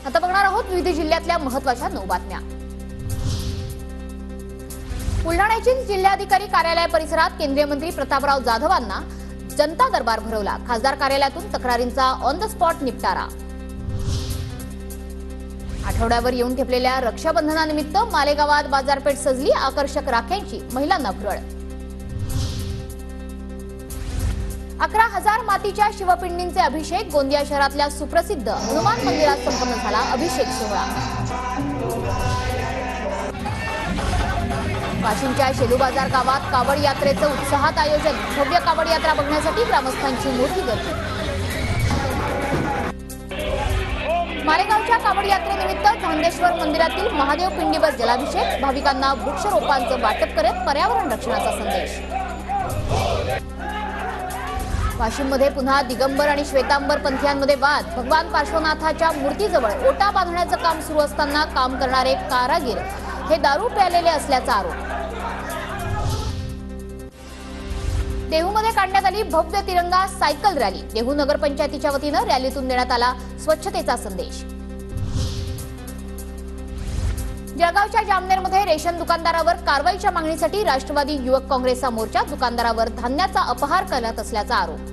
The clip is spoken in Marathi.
आता बघणार आहोत विविध जिल्ह्यातल्या महत्त्वाच्या 9 बातम्या। बुलढाण्यातील जिल्हाधिकारी कार्यालय परिसरात केंद्रीय मंत्री प्रतापराव जाधवांना जनता दरबार भरवला। खासदार कार्यालयातून तक्रारींचा ऑन द स्पॉट निपटारा। आठवड्यावर येऊन ठेपलेल्या रक्षाबंधनानिमित्त मालेगावात बाजारपेठ सजली। आकर्षक राख्यांची महिलांना भुरळ। 11,000 मातीच्या शिवपिंडींचे अभिषेक। गोंदिया शहरातल्या सुप्रसिद्ध हनुमान मंदिरात संपन्न झाला अभिषेक सोहळा। वाशिमच्या शेलू बाजार गावात कावड यात्रेचं उत्साहात आयोजन। भव्य कावड यात्रा बघण्यासाठी ग्रामस्थांची मोठी गर्दी। मालेगावच्या कावड यात्रेनिमित्त चांदेश्वर मंदिरातील महादेव पिंडीवर जलाभिषेक। भाविकांना वृक्षरोपांचं वाटप करत पर्यावरण रक्षणाचा संदेश। वाशिममध्ये पुन्हा दिगंबर आणि श्वेतांबर पंथीयांमध्ये वाद। भगवान पार्श्वनाथाच्या मूर्तीजवळ ओटा बांधण्याचं काम सुरू असताना काम करणारे कारागीर हे दारू प्यालेले असल्याचा आरोप। देहूमध्ये काढण्यात आली भव्य तिरंगा सायकल रॅली। देहू नगरपंचायतीच्या वतीनं रॅलीतून देण्यात आला स्वच्छतेचा संदेश। जळगावच्या जामनेरमध्ये रेशन दुकानदारावर कारवाईच्या मागणीसाठी राष्ट्रवादी युवक काँग्रेसचा मोर्चा। दुकानदारावर धान्याचा अपहार करत असल्याचा आरोप।